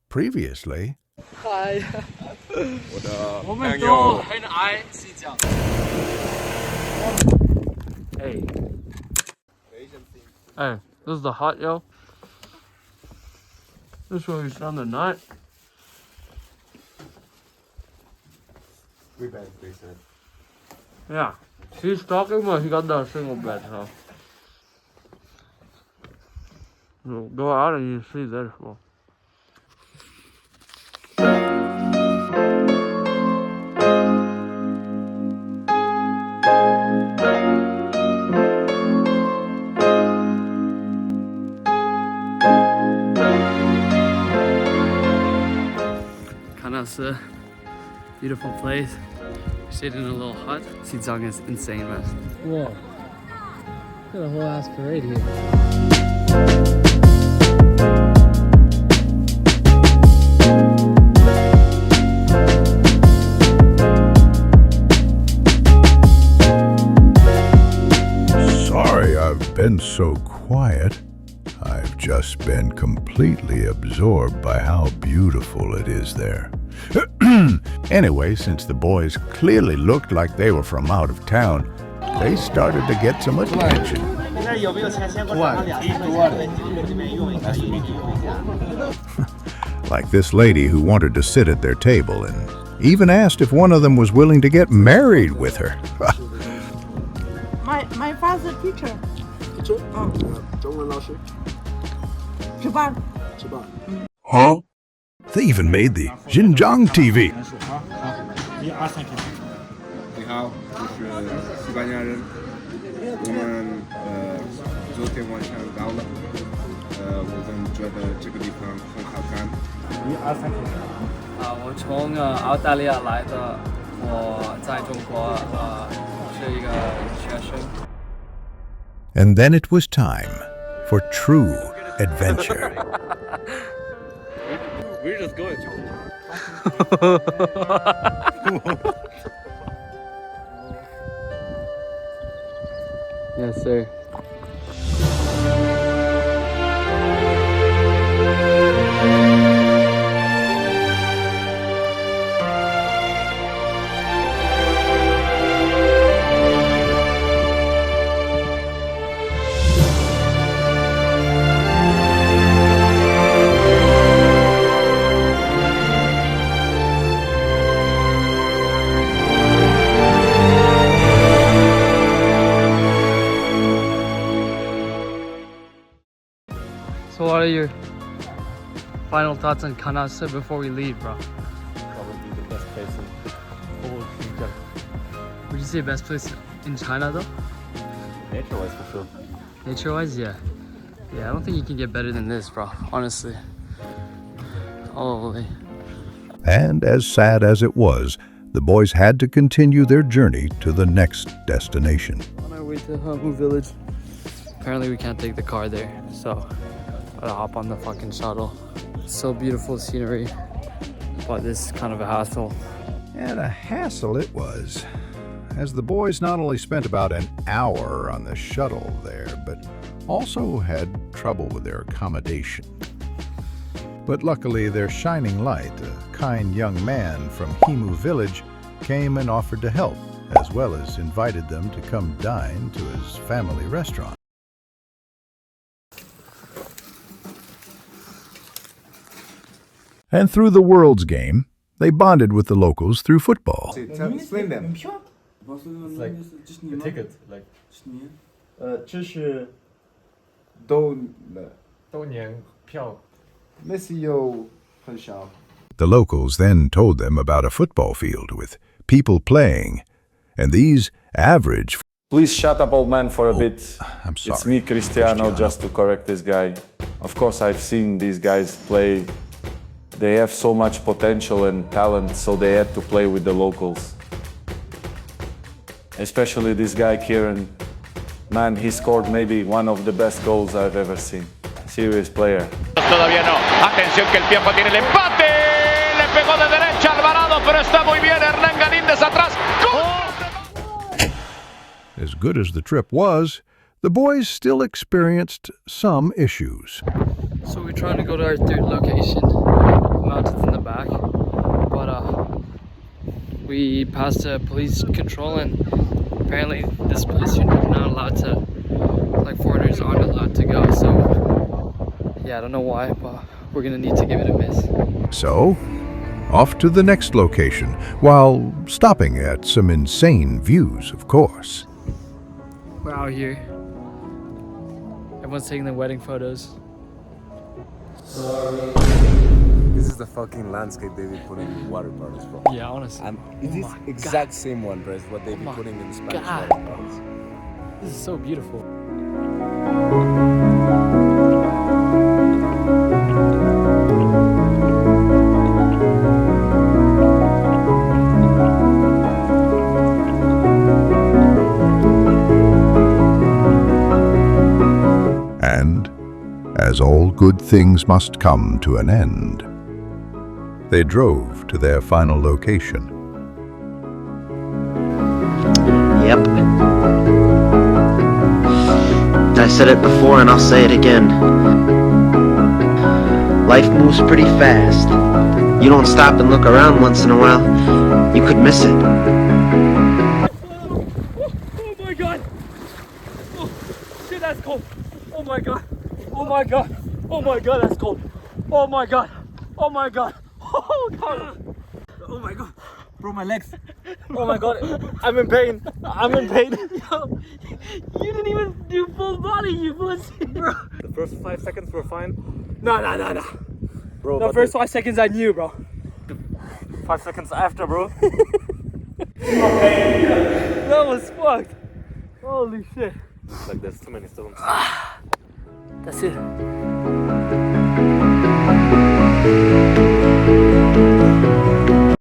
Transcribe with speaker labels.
Speaker 1: Previously.
Speaker 2: Hi.
Speaker 3: 我的
Speaker 2: 我们
Speaker 3: 朋友
Speaker 2: 都很爱西藏。Hey. Hey, this is the hot yo. This is where we spend the night.
Speaker 3: We basically said.
Speaker 2: Yeah. He's talking, but he got the single bed, so. We'll go out and you see this one. Kanas, beautiful place. We stayed in a little hut. Xinjiang is insane, man. Whoa. Got a whole ass parade here.
Speaker 1: Sorry I've been so quiet. I've just been completely absorbed by how beautiful it is there. Anyway, since the boys clearly looked like they were from out of town, they started to get some attention. Like this lady who wanted to sit at their table and even asked if one of them was willing to get married with her.
Speaker 4: My father's teacher.
Speaker 3: Teacher? 中文老师。
Speaker 4: 吃饭。
Speaker 3: 吃饭。
Speaker 1: Huh? They even made the Xinjiang TV.
Speaker 3: 你好，我是西班牙人。我们昨天晚上到了。我们觉得这个地方很好看。
Speaker 2: 我从澳大利亚来的，我在中国是一个学生。
Speaker 1: And then it was time for true adventure.
Speaker 2: We're just going to. Yes, sir. So what are your final thoughts on Kanas before we leave, bro?
Speaker 5: Probably the best place in whole Xinjiang.
Speaker 2: Would you say best place in China though?
Speaker 5: Nature-wise, for sure.
Speaker 2: Nature-wise, yeah. Yeah, I don't think you can get better than this, bro. Honestly. Holy.
Speaker 1: And as sad as it was, the boys had to continue their journey to the next destination.
Speaker 2: On our way to Hamu village. Apparently we can't take the car there, so gotta hop on the fucking shuttle. So beautiful scenery, but this is kind of a hassle.
Speaker 1: And a hassle it was, as the boys not only spent about an hour on the shuttle there, but also had trouble with their accommodation. But luckily, their shining light, a kind young man from Himu village, came and offered to help, as well as invited them to come dine to his family restaurant. And through the World's Game, they bonded with the locals through football.
Speaker 3: Explain them.
Speaker 5: It's like a ticket, like
Speaker 3: 这是都
Speaker 5: 年票。
Speaker 3: 类似有很少。
Speaker 1: The locals then told them about a football field with people playing, and these average.
Speaker 6: Please shut up, old man, for a bit.
Speaker 1: I'm sorry.
Speaker 6: It's me, Cristiano, just to correct this guy. Of course, I've seen these guys play. They have so much potential and talent, so they had to play with the locals. Especially this guy, Kieran. Man, he scored maybe one of the best goals I've ever seen. Serious player.
Speaker 7: Todavía no. Atención que el tiempo tiene el empate. Le pegó de derecha Alvarado, pero está muy bien Hernán Galíndez atrás.
Speaker 1: As good as the trip was, the boys still experienced some issues.
Speaker 2: So we're trying to go to our third location, mountains in the back, but we passed a police control, and apparently this place you're not allowed to, like foreigners aren't allowed to go, so yeah, I don't know why, but we're gonna need to give it a miss.
Speaker 1: So, off to the next location, while stopping at some insane views, of course.
Speaker 2: We're out here. Everyone's taking their wedding photos.
Speaker 3: This is the fucking landscape they've been putting in water parks, bro.
Speaker 2: Yeah, honestly.
Speaker 3: It is exact same one, bro, as what they've been putting in the Spanish
Speaker 2: God.
Speaker 3: water parks.
Speaker 2: This is so beautiful.
Speaker 1: And, as all good things must come to an end, they drove to their final location.
Speaker 8: Yep. I said it before and I'll say it again. Life moves pretty fast. You don't stop and look around once in a while, you could miss it.
Speaker 2: Oh my god! Oh shit, that's cold. Oh my god. Oh my god. Oh my god, that's cold. Oh my god. Oh my god. Oh god. Oh my god.
Speaker 5: Bro, my legs. Oh my god. I'm in pain. I'm in pain.
Speaker 2: Yo, you didn't even do full body, you pussy, bro.
Speaker 5: The first 5 seconds were fine.
Speaker 2: No.
Speaker 5: Bro,
Speaker 2: The first 5 seconds I knew, bro.
Speaker 5: 5 seconds after, bro.
Speaker 2: That was fucked. Holy shit.
Speaker 5: Like there's too many stones.
Speaker 2: That's it.